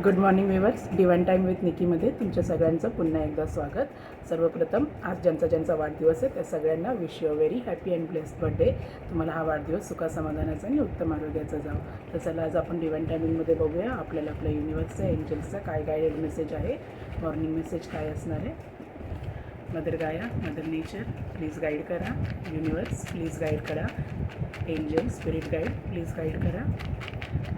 Good morning viewers. Divine time with निकीमध्ये तुमच्या सगळ्यांचं पुन्हा एकदा स्वागत. सर्वप्रथम आज ज्यांचा वाढदिवस आहे त्या सगळ्यांना wish you very happy and blessed birthday. तुम्हाला हा वाढदिवस सुखासमाधानाचा आणि उत्तम आरोग्याचा जावं. तर चला आज आपण डिवाइन टायमिंगमध्ये बघूया आपल्याला आपल्या युनिवर्सचा एंजल्सचा काय गायडेड मेसेज आहे. मॉर्निंग मेसेज काय असणार आहे. मदर गाया, मदर नेचर प्लीज गाईड करा. युनिवर्स प्लीज गाईड करा. Angel spirit guide please guide करा.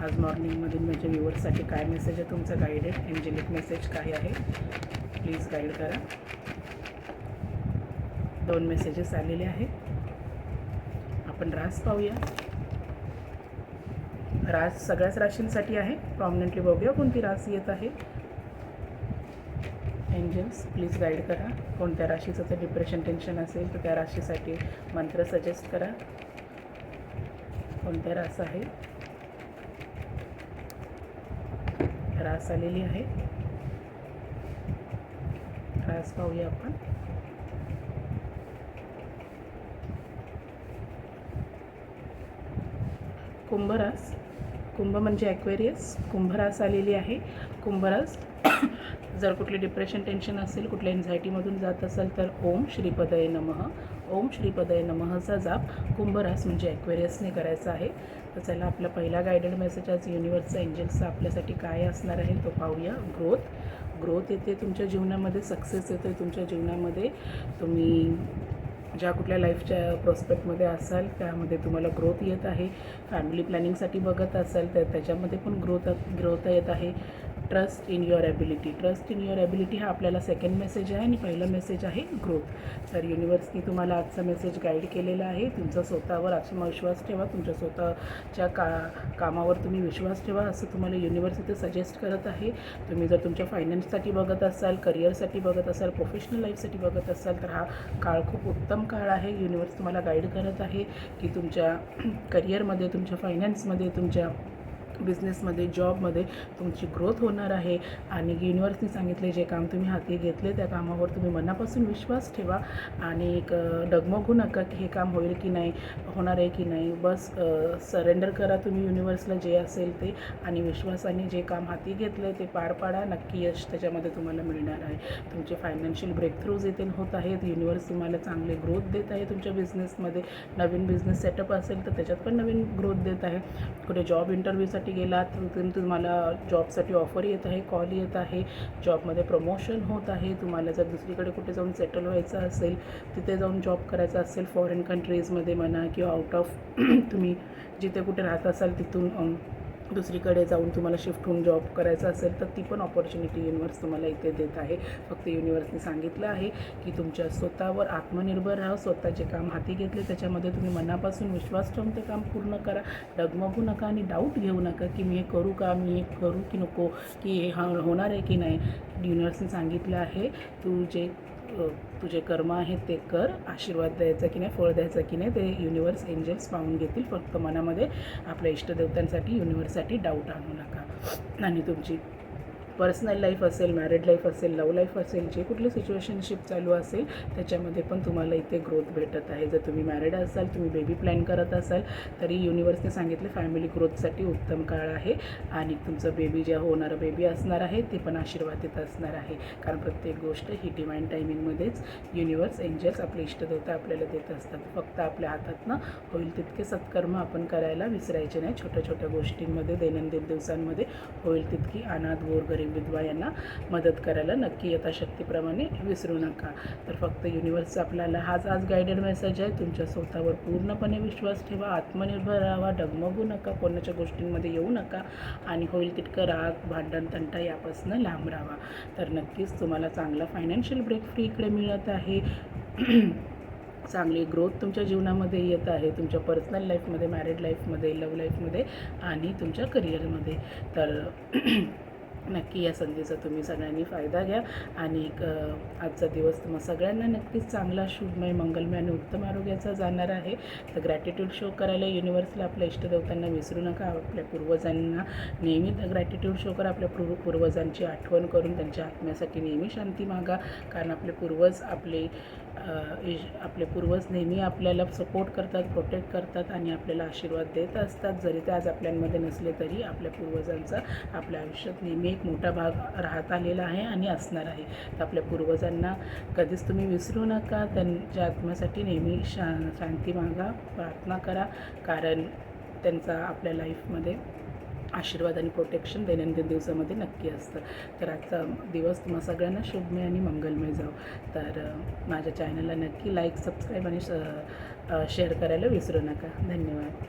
आज मॉर्निंगमधील माझ्या व्ह्यूअर्ससाठी काय मेसेज आहे तुमचा गायडेड एंजेलिक मेसेज काय आहे प्लीज गाईड करा. 2 मेसेजेस आलेले आहेत. आपण रास पाहूया. रास सगळ्याच राशींसाठी आहे. प्रॉमिनंटली बघूया कोणती रास येत आहे. एंजल्स प्लीज गाईड करा. कोणत्या राशीचं तर डिप्रेशन टेन्शन असेल तर त्या राशीसाठी मंत्र सजेस्ट करा. कोणत्या रास आहे. रास आलेली आहे. रास पाहूया आपण. कुंभरास. कुंभ म्हणजे ॲक्वेरियस. कुंभरास आलेली आहे. कुंभरास जर कुठली डिप्रेशन टेन्शन असेल, कुठल्या एन्झायटीमधून जात असेल तर ओम श्रीपदये नमः, ओम श्रीपदये नमःचा जाप कुंभरास म्हणजे ॲक्वेरियसने करायचा आहे. तर चला आपला पहिला गायडेड मेसेज आज युनिवर्सचा एंजल्सचा आपल्यासाठी काय असणार आहे तो पाहूया. ग्रोथ येते तुमच्या जीवनामध्ये. सक्सेस येतो तुमच्या जीवनामध्ये. तुम्ही ज्या कुठल्या लाईफच्या प्रॉस्पेक्टमध्ये असाल त्यामध्ये तुम्हाला ग्रोथ येत आहे. फॅमिली प्लॅनिंगसाठी बघत असाल तर त्याच्यामध्ये पण ग्रोथ येत आहे. Trust in your ability. Trust in your ability हा आपल्याला सेकंड मेसेज आहे आणि पहिला मेसेज आहे ग्रोथ. तर युनिवर्सनी तुम्हाला आजचा मेसेज गाईड केलेला आहे. तुमचा स्वतःवर आत्मविश्वास ठेवा. तुमच्या स्वतःच्या कामावर तुम्ही विश्वास ठेवा असं तुम्हाला युनिवर्स इथे सजेस्ट करत आहे. तुम्ही जर तुमच्या फायनान्ससाठी बघत असाल, करिअरसाठी बघत असाल, प्रोफेशनल लाईफसाठी बघत असाल तर हा काळ खूप उत्तम काळ आहे. युनिवर्स तुम्हाला गाईड करत आहे की तुमच्या करिअरमध्ये, तुमच्या फायनान्समध्ये, तुमच्या बिझनेसमध्ये, जॉबमध्ये तुमची ग्रोथ होणार आहे. आणि युनिवर्सने सांगितले जे काम तुम्ही हाती घेतले त्या कामावर तुम्ही मनापासून विश्वास ठेवा आणि एक डगमगू नका की हे काम होईल की नाही, होणार आहे की नाही. बस सरेंडर करा तुम्ही युनिवर्सला जे असेल ते आणि विश्वासाने जे काम हाती घेतलं ते पार पाडा. नक्की यश त्याच्यामध्ये तुम्हाला मिळणार आहे. तुमचे फायनान्शियल ब्रेकथ्रूज येथे होत आहेत. युनिवर्स तुम्हाला चांगले ग्रोथ देत आहे. तुमच्या बिझनेसमध्ये नवीन बिझनेस सेटअप असेल तर त्याच्यात पण नवीन ग्रोथ देत आहे. कुठे जॉब इंटरव्ह्यूसाठी गेलात तर तुम्हाला जॉबसाठी ऑफर येत आहे, कॉल येत आहे. जॉबमध्ये प्रमोशन होत आहे. तुम्हाला जर दुसरीकडे कुठे जाऊन सेटल व्हायचं असेल, तिथे जाऊन जॉब करायचा असेल, फॉरेन कंट्रीजमध्ये म्हणा किंवा आउट ऑफ तुम्ही जिथे कुठे राहत असाल तिथून दुसरीकडे जाऊन तुम्हाला शिफ्ट होऊन जॉब करायचा असेल तर ती पण ऑपॉर्च्युनिटी युनिवर्स तुम्हाला इथे देत आहे. फक्त युनिवर्सने सांगितलं आहे की तुमच्या स्वतःवर आत्मनिर्भर राहा. स्वतःचे काम हाती घेतले त्याच्यामध्ये तुम्ही मनापासून विश्वास ठेवून ते काम पूर्ण करा. डगमगू नका आणि डाऊट घेऊ नका की मी हे करू का, मी हे करू की नको, की हे होणार आहे की नाही. युनिवर्सने सांगितलं आहे तुझे कर्म आहेत ते कर. आशीर्वाद द्यायचा की नाही, फळ द्यायचं की नाही ते युनिवर्स एंजल्स पाहून घेतील. फक्त मनामध्ये आपल्या इष्टदेवतांसाठी युनिवर्ससाठी डाऊट आणू नका. आणि तुमची पर्सनल लाईफ असेल, मॅरिड लाईफ असेल, लव्ह लाईफ असेल, जे कुठली सिच्युएशनशिप चालू असेल त्याच्यामध्ये पण तुम्हाला इथे ग्रोथ भेटत आहे. जर तुम्ही मॅरिड असाल, तुम्ही बेबी प्लॅन करत असाल तरी युनिवर्सने सांगितलं फॅमिली ग्रोथसाठी उत्तम काळ आहे. आणि तुमचं बेबी जे होणारं बेबी असणार आहे ते पण आशीर्वादित असणार आहे. कारण प्रत्येक गोष्ट ही डिवाइन टायमिंगमध्येच युनिवर्स एंजल्स आपले इष्टदेवता आपल्याला देत असतात. फक्त आपल्या हातातनं होईल तितके सत्कर्म आपण करायला विसरायचे नाही. छोट्या छोट्या गोष्टींमध्ये दैनंदिन दिवसांमध्ये होईल तितकी अनाथ, गोरगरीब, विधवा यांना मदत करायला नक्की यथाशक्तीप्रमाणे विसरू नका. तर फक्त युनिवर्सचा आपल्याला हाच आज गायडेड मेसेज आहे. तुमच्या स्वतःवर पूर्णपणे विश्वास ठेवा. आत्मनिर्भर राहा. डगमगू नका. कोणाच्या गोष्टींमध्ये येऊ नका आणि होईल तितकं राग, भांडण, तंटा यापासून लांब राहा. तर नक्कीच तुम्हाला चांगला फायनान्शियल ब्रेक फ्री इकडे मिळत आहे. चांगली ग्रोथ तुमच्या जीवनामध्ये येत आहे. तुमच्या पर्सनल लाईफमध्ये, मॅरिड लाईफमध्ये, लव्ह लाईफमध्ये आणि तुमच्या करिअरमध्ये. तर नक्की या संधीचा तुम्ही सगळ्यांनी फायदा घ्या आणि आजचा दिवस तुम्हा सगळ्यांना नक्कीच चांगला, शुभमय, मंगलमय आणि उत्तम आरोग्याचा जाणार आहे. तर ग्रॅटिट्यूड शो करायला युनिवर्सला आपल्या इष्टदेवतांना विसरू नका. आपल्या पूर्वजांना नेहमी ग्रॅटिट्यूड शो करा. आपल्या पूर्वजांची आठवण करून त्यांच्या आत्म्यासाठी नेहमी शांती मागा. कारण आपले पूर्वज आपले आपले पूर्वज नेहमी आपल्याला सपोर्ट करतात, प्रोटेक्ट करतात आणि आपल्याला आशीर्वाद देत असतात. जरी ते आज आपल्यामध्ये नसले तरी आपल्या पूर्वजांचा आपल्या आयुष्यात नेहमी एक मोठा भाग राहत आलेला आहे आणि असणार आहे. तर आपल्या पूर्वजांना कधीच तुम्ही विसरू नका. त्यांच्या आत्म्यासाठी नेहमी शांती मागा, प्रार्थना करा, कारण त्यांचा आपल्या लाईफमध्ये आशीर्वाद आणि प्रोटेक्शन दैनंदिन दिवसामध्ये नक्की असतं. तर आजचा दिवस तुम्हा सगळ्यांना शुभमय आणि मंगलमय जावो. तर माझ्या चॅनलला नक्की लाईक, सबस्क्राईब आणि शेअर करायला विसरू नका. धन्यवाद.